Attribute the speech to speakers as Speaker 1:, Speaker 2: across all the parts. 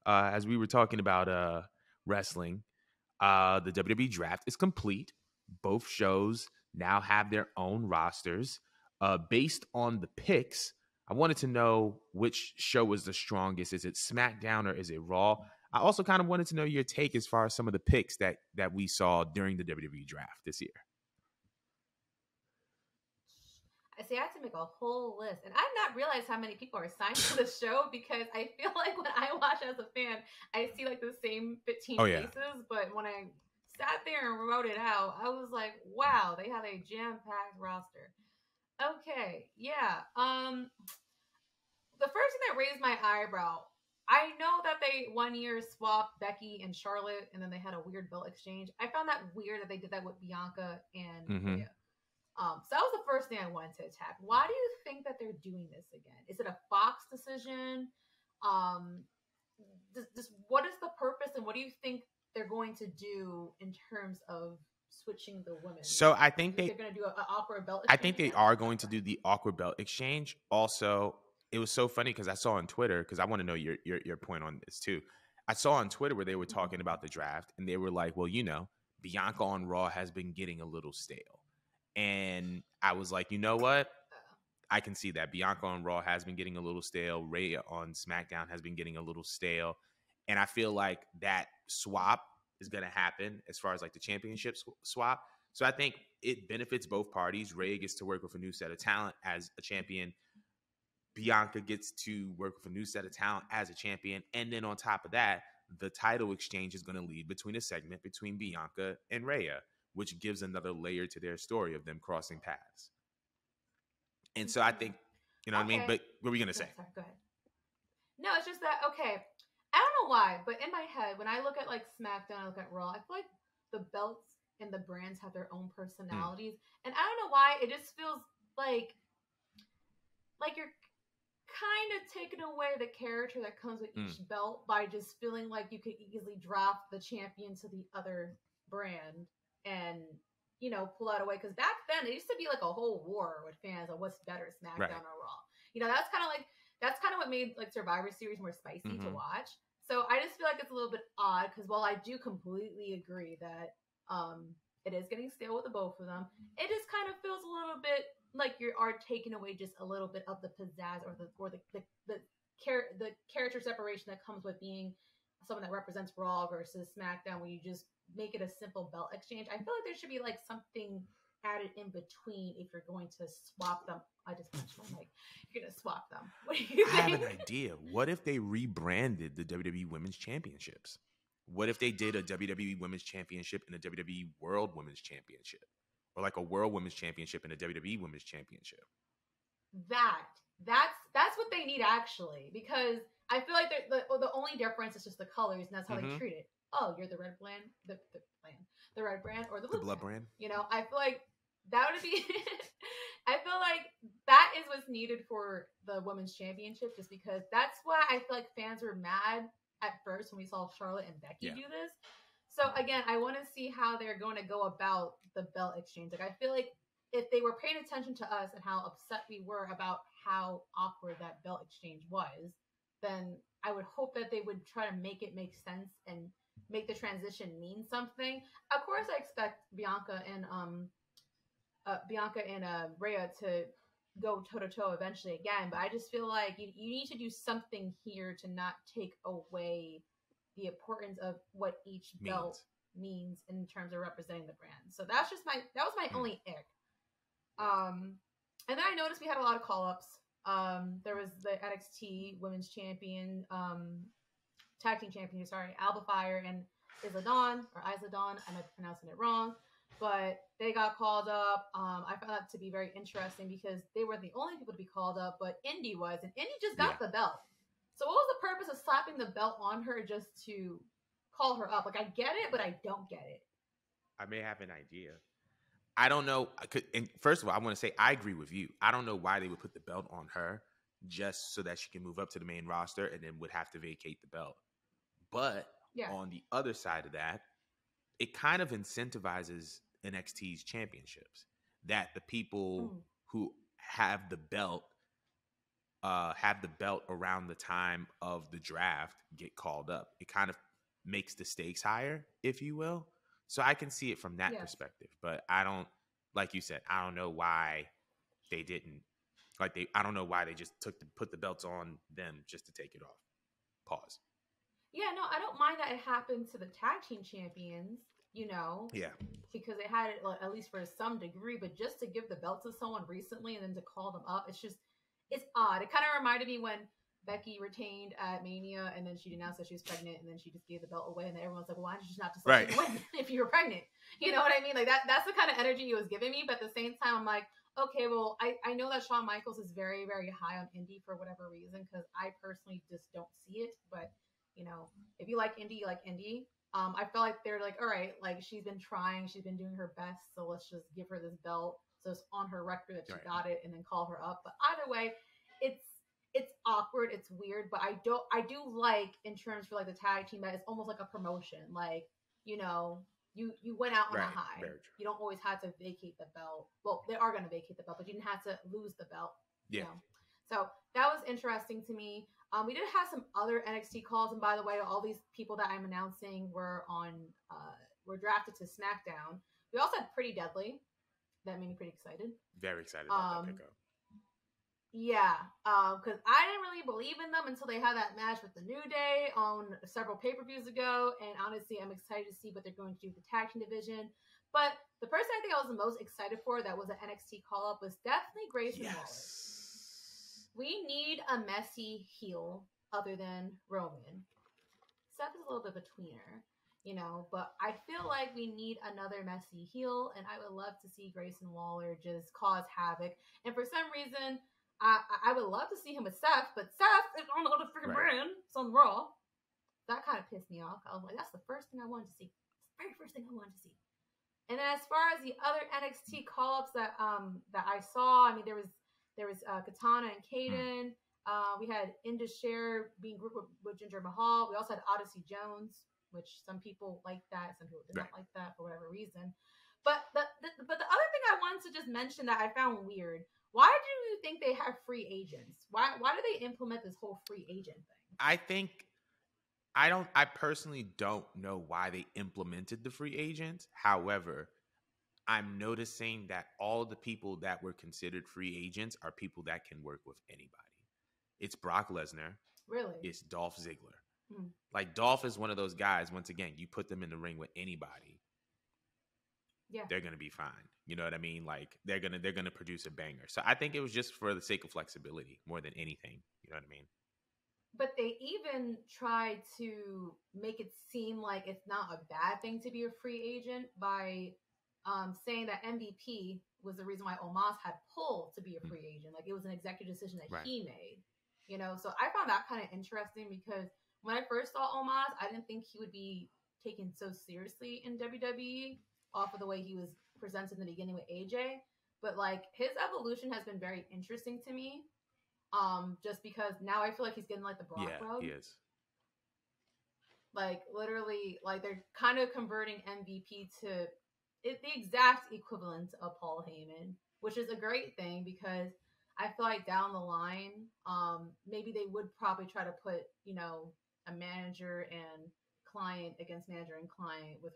Speaker 1: as we were talking about wrestling, the WWE Draft is complete. Both shows now have their own rosters. Based on the picks, I wanted to know which show was the strongest. Is it SmackDown or is it Raw? I also kind of wanted to know your take as far as some of the picks that we saw during the WWE Draft this year.
Speaker 2: I see. I have to make a whole list, and I've not realized how many people are signed to the show because I feel like when I watch as a fan, I see like the same 15 faces. But when I sat there and wrote it out, I was like, wow, they have a jam-packed roster. Okay, yeah. The first thing that raised my eyebrow, I know that they 1 year swapped Becky and Charlotte, and then they had a weird belt exchange. I found that weird that they did that with Bianca and Rhea. So that was the first thing I wanted to attack. Why do you think that they're doing this again? Is it a Fox decision? What is the purpose, and what do you think they're going to do in terms of switching the women?
Speaker 1: So I think they're
Speaker 2: going to do an awkward belt exchange.
Speaker 1: I think they are going to do the awkward belt exchange. Also, it was so funny because I saw on Twitter, because I want to know your point on this too. I saw on Twitter where they were talking about the draft, and they were like, well, Bianca on Raw has been getting a little stale. And I was like, you know what? I can see that. Bianca on Raw has been getting a little stale. Rhea on SmackDown has been getting a little stale. And I feel like that swap is going to happen as far as like the championship swap. So I think it benefits both parties. Rhea gets to work with a new set of talent as a champion. Bianca gets to work with a new set of talent as a champion. And then on top of that, the title exchange is going to lead between a segment between Bianca and Rhea, which gives another layer to their story of them crossing paths. And so I think, what I mean? But what were we going to say?
Speaker 2: Sorry, go ahead. No, it's just that, okay, I don't know why, but in my head, when I look at like SmackDown, I look at Raw, I feel like the belts and the brands have their own personalities. And I don't know why, it just feels like you're kind of taking away the character that comes with each belt by just feeling like you could easily drop the champion to the other brand and pull out away. Because back then it used to be like a whole war with fans on what's better, SmackDown or Raw. That's kind of what made like Survivor Series more spicy to watch. So I just feel like it's a little bit odd because while I do completely agree that it is getting stale with the both of them, it just kind of feels a little bit like you are taking away just a little bit of the pizzazz or the character separation that comes with being someone that represents Raw versus SmackDown, where you just make it a simple belt exchange. I feel like there should be like something added in between if you're going to swap them. I just punched my mic. You're going to swap them. What do you think?
Speaker 1: I have an idea. What if they rebranded the WWE Women's Championships? What if they did a WWE Women's Championship and a WWE World Women's Championship? Or like a World Women's Championship and a WWE Women's Championship?
Speaker 2: That's what they need, actually, because I feel like the only difference is just the colors, and that's how they treat it. Oh, you're the red brand, the red brand, or the blue
Speaker 1: blood brand.
Speaker 2: I feel like that would be. I feel like that is what's needed for the women's championship, just because that's why I feel like fans were mad at first when we saw Charlotte and Becky do this. So again, I want to see how they're going to go about the belt exchange. Like, I feel like if they were paying attention to us and how upset we were about how awkward that belt exchange was, then I would hope that they would try to make it make sense and make the transition mean something. Of course, I expect Bianca and Rhea to go toe to toe eventually again, but I just feel like you need to do something here to not take away the importance of what each belt means in terms of representing the brand. So that was my only ick. And then I noticed we had a lot of call-ups. There was the NXT Women's Champion, Tag Team Champion, Alba Fire and Isla Dawn. I might be pronouncing it wrong, but they got called up. I found that to be very interesting because they weren't the only people to be called up, but Indy was, and Indy just got the belt. So what was the purpose of slapping the belt on her just to call her up? Like, I get it, but I don't get it.
Speaker 1: I may have an idea. I don't know. And first of all, I want to say I agree with you. I don't know why they would put the belt on her just so that she can move up to the main roster and then would have to vacate the belt. But on the other side of that, it kind of incentivizes NXT's championships, that the people who have the belt have the belt around the time of the draft get called up. It kind of makes the stakes higher, if you will. So I can see it from that
Speaker 2: Yes.
Speaker 1: perspective. But I don't, like you said, I don't know why they didn't. I don't know why they just put the belts on them just to take it off. Pause.
Speaker 2: Yeah, no, I don't mind that it happened to the tag team champions,
Speaker 1: Yeah.
Speaker 2: because they had it like, at least for some degree, but just to give the belt to someone recently and then to call them up, it's odd. It kind of reminded me when Becky retained at Mania and then she announced that she was pregnant and then she just gave the belt away and then everyone's like, well, why did you not just let him win if you were pregnant? You know what I mean? Like that's the kind of energy he was giving me. But at the same time, I'm like, okay, well, I know that Shawn Michaels is very, very high on indie for whatever reason, because I personally just don't see it. But, if you like indie, you like indie. I feel like they're like, all right, like she's been trying, she's been doing her best, so let's just give her this belt so it's on her record that she got it and then call her up. But either way, it's awkward, it's weird, but I do like, in terms for like the tag team, that it's almost like a promotion. Like, you went out on a high. You don't always have to vacate the belt. Well, they are going to vacate the belt, but you didn't have to lose the belt.
Speaker 1: Yeah.
Speaker 2: So that was interesting to me. We did have some other NXT calls, and by the way, all these people that I'm announcing were drafted to SmackDown. We also had Pretty Deadly. That made me pretty excited.
Speaker 1: Very excited about that pickup.
Speaker 2: Yeah, because I didn't really believe in them until they had that match with the New Day on several pay-per-views ago, and honestly, I'm excited to see what they're going to do with the tag team division. But the person I think I was the most excited for that was an NXT call-up was definitely Grayson Waller. We need a messy heel other than Roman. Seth is a little bit of a tweener, but I feel like we need another messy heel, and I would love to see Grayson Waller just cause havoc. And for some reason, I would love to see him with Seth, but Seth is on the other freaking brand. It's on Raw. That kind of pissed me off. I was like, that's the first thing I wanted to see. It's the very first thing I wanted to see. And then as far as the other NXT call-ups that I saw, I mean, there was Katana and Kaden. We had Indus Sher being grouped with Jinder Mahal. We also had Odyssey Jones, which some people like that, some people did not like that for whatever reason. But the other thing I wanted to just mention that I found weird. Why do you think they have free agents? Why do they implement this whole free agent thing?
Speaker 1: I personally don't know why they implemented the free agents. However, I'm noticing that all the people that were considered free agents are people that can work with anybody. It's Brock Lesnar.
Speaker 2: Really?
Speaker 1: It's Dolph Ziggler. Like, Dolph is one of those guys, once again, you put them in the ring with anybody. Yeah. They're going to be fine. You know what I mean? Like, they're going to produce a banger. So I think it was just for the sake of flexibility more than anything. You know what I mean?
Speaker 2: But they even tried to make it seem like it's not a bad thing to be a free agent by saying that MVP was the reason why Omos had pulled to be a free agent. Like, it was an executive decision that he made. So I found that kind of interesting, because when I first saw Omos, I didn't think he would be taken so seriously in WWE off of the way he was presented in the beginning with AJ. But like, his evolution has been very interesting to me. Just because now I feel like he's getting like the Brock rub.
Speaker 1: He is.
Speaker 2: Like, literally, like, they're kind of converting MVP to the exact equivalent of Paul Heyman, which is a great thing, because I feel like down the line, maybe they would probably try to put, a manager and client against manager and client with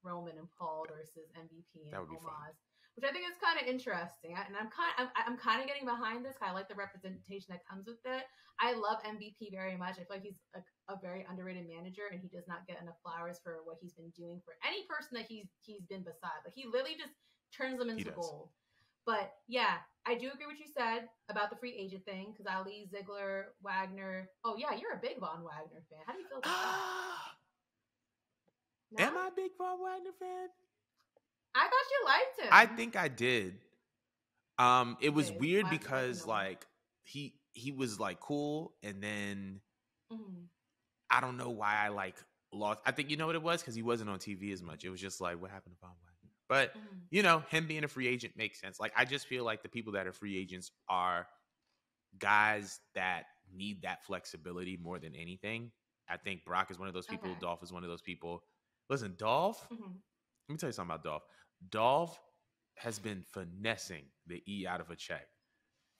Speaker 2: Roman and Paul versus MVP and Omos, which I think is kind of interesting. And I'm kind of getting behind this. I like the representation that comes with it. I love MVP very much. I feel like he's a very underrated manager, and he does not get enough flowers for what he's been doing for any person that he's been beside. Like, he literally just turns them into gold. But yeah, I do agree with what you said about the free agent thing, because Ali, Ziggler, Wagner. Oh yeah, you're a big Von Wagner fan. How do you feel about that?
Speaker 1: Am I a big Von Wagner fan?
Speaker 2: I thought you liked him.
Speaker 1: I think I did. It was weird because like he was like cool, and then I don't know why I like lost. I think you know what it was, because he wasn't on TV as much. It was just like, what happened to Von Wagner? But him being a free agent makes sense. Like, I just feel like the people that are free agents are guys that need that flexibility more than anything. I think Brock is one of those people. Okay. Dolph is one of those people. Listen, Dolph. Let me tell you something about Dolph. Dolph has been finessing the E out of a check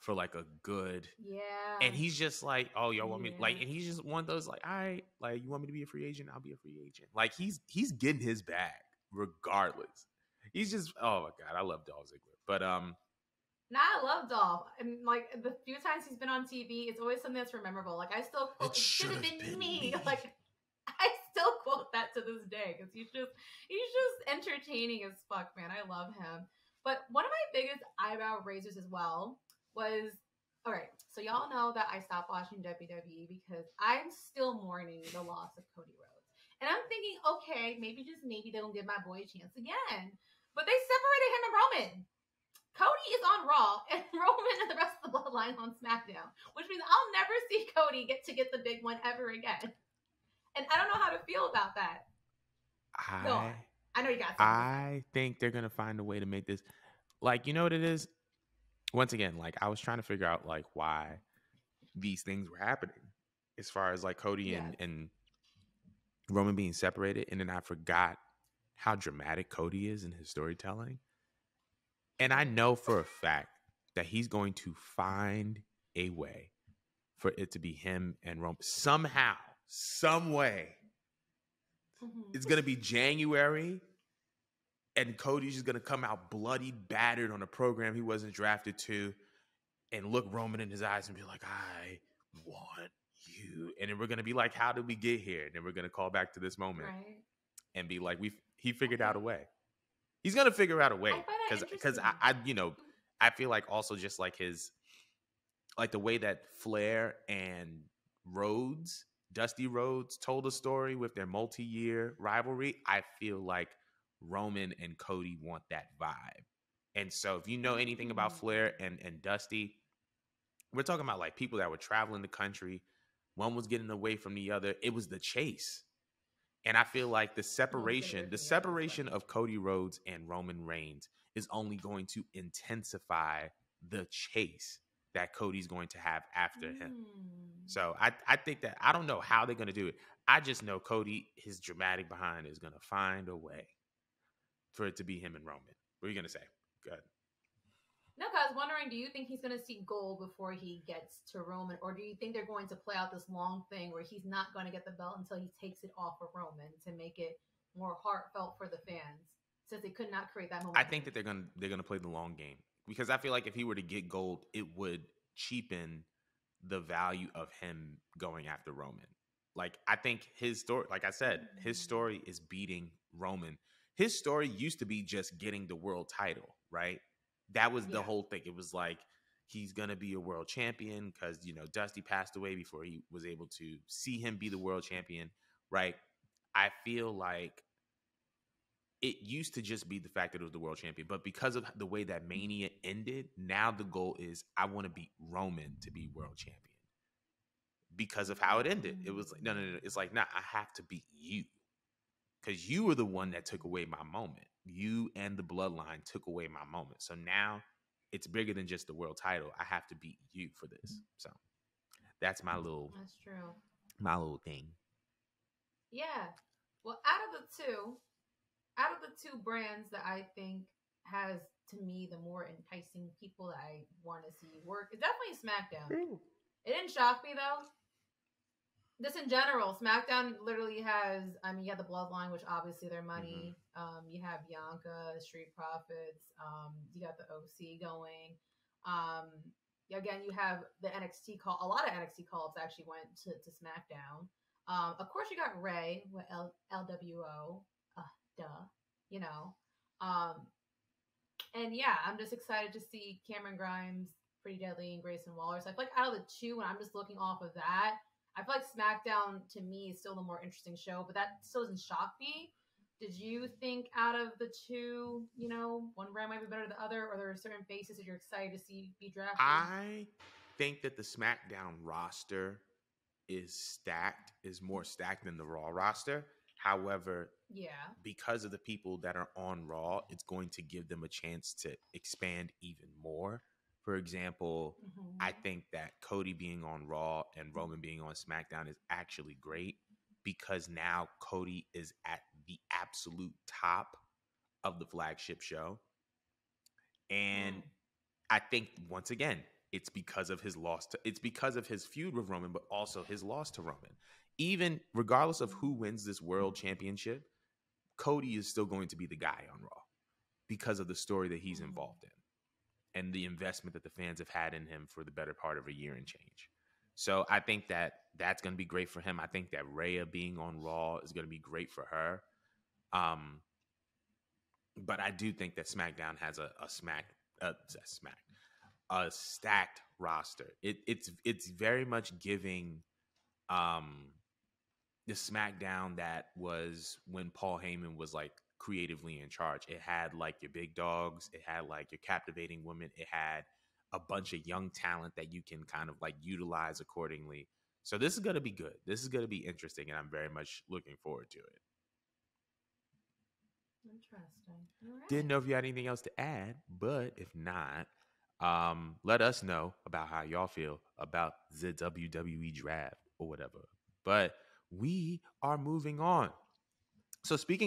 Speaker 1: for like a good.
Speaker 2: Yeah.
Speaker 1: And he's just like, oh, y'all want me like,
Speaker 2: Yeah.
Speaker 1: and he's just one of those like, all right, like you want me to be a free agent? I'll be a free agent. Like he's getting his bag regardless. He's just, oh my god, I love Dolph Ziggler. But
Speaker 2: Nah, I love Dolph. And like the few times he's been on TV, it's always something that's memorable. Like I still quote, it should have been me. Like I still quote that to this day because he's just entertaining as fuck, man. I love him. But one of my biggest eyebrow raisers as well was, all right, so y'all know that I stopped watching WWE because I'm still mourning the loss of Cody Rhodes. And I'm thinking, okay, maybe just maybe they'll give my boy a chance again. But they separated him and Roman. Cody is on Raw, and Roman and the rest of the bloodline on SmackDown, which means I'll never see Cody get the big one ever again. And I don't know how to feel about that. Go on. I know you got something.
Speaker 1: I think they're gonna find a way to make this, like, you know what it is. Once again, like I was trying to figure out like why these things were happening, as far as like Cody and Roman being separated, and then I forgot how dramatic Cody is in his storytelling. And I know for a fact that he's going to find a way for it to be him and Roman somehow, some way. It's going to be January, and Cody's just going to come out bloody battered on a program he wasn't drafted to, and look Roman in his eyes and be like, I want you. And then we're going to be like, how did we get here? And then we're going to call back to this moment and be like, he figured out a way. He's going to figure out a way, because I feel like also just like his, like the way that Flair and Dusty Rhodes told a story with their multi-year rivalry. I feel like Roman and Cody want that vibe. And so if you know anything about Flair and Dusty, we're talking about like people that were traveling the country. One was getting away from the other. It was the chase. And I feel like the separation of Cody Rhodes and Roman Reigns is only going to intensify the chase that Cody's going to have after him. So I think that, I don't know how they're going to do it. I just know Cody, his dramatic behind, is going to find a way for it to be him and Roman. What are you going to say? Go ahead.
Speaker 2: No, I was wondering, do you think he's going to see gold before he gets to Roman? Or do you think they're going to play out this long thing where he's not going to get the belt until he takes it off of Roman to make it more heartfelt for the fans, since they could not create that moment?
Speaker 1: I think that they're gonna play the long game, because I feel like if he were to get gold, it would cheapen the value of him going after Roman. Like, I think his story, like I said, his story is beating Roman. His story used to be just getting the world title, right? That was the whole thing. It was like, he's going to be a world champion because, Dusty passed away before he was able to see him be the world champion, right? I feel like it used to just be the fact that it was the world champion. But because of the way that Mania ended, now the goal is, I want to beat Roman to be world champion. Because of how it ended. It was like, no. It's like, nah, I have to beat you. Because you were the one that took away my moment. You and the bloodline took away my moment. So now it's bigger than just the world title. I have to beat you for this. So that's my little.
Speaker 2: That's true.
Speaker 1: My little thing.
Speaker 2: Yeah. Well, out of the two brands that I think has, to me, the more enticing people that I want to see work, it's definitely SmackDown. Ooh. It didn't shock me though. Just in general, SmackDown literally has, you have the Bloodline, which obviously their money. You have Bianca, the Street Profits. You got the OC going. Again, you have the NXT call. A lot of NXT calls actually went to SmackDown. Of course, you got Ray with LWO. And yeah, I'm just excited to see Cameron Grimes, Pretty Deadly, and Grayson Waller. So I feel like out of the two, when I'm just looking off of that, I feel like SmackDown, to me, is still the more interesting show, but that still doesn't shock me. Did you think out of the two, one brand might be better than the other, or are there certain faces that you're excited to see be drafted?
Speaker 1: I think that the SmackDown roster is more stacked than the Raw roster. However, because of the people that are on Raw, it's going to give them a chance to expand even more. For example, I think that Cody being on Raw and Roman being on SmackDown is actually great, because now Cody is at the absolute top of the flagship show. And I think, once again, it's because of his loss to, it's because of his feud with Roman, but also his loss to Roman. Even regardless of who wins this world championship, Cody is still going to be the guy on Raw because of the story that he's involved in and the investment that the fans have had in him for the better part of a year and change. So I think that that's going to be great for him. I think that Rhea being on Raw is going to be great for her. But I do think that SmackDown has a stacked roster. It's very much giving the SmackDown that was when Paul Heyman was like creatively in charge. It had like your big dogs, it had like your captivating women, it had a bunch of young talent that you can kind of like utilize accordingly. So this is going to be good. This is going to be interesting, and I'm very much looking forward to it.
Speaker 2: Interesting. Right.
Speaker 1: Didn't know if you had anything else to add, but if not, let us know about how y'all feel about the WWE Draft or whatever. But we are moving on. So speaking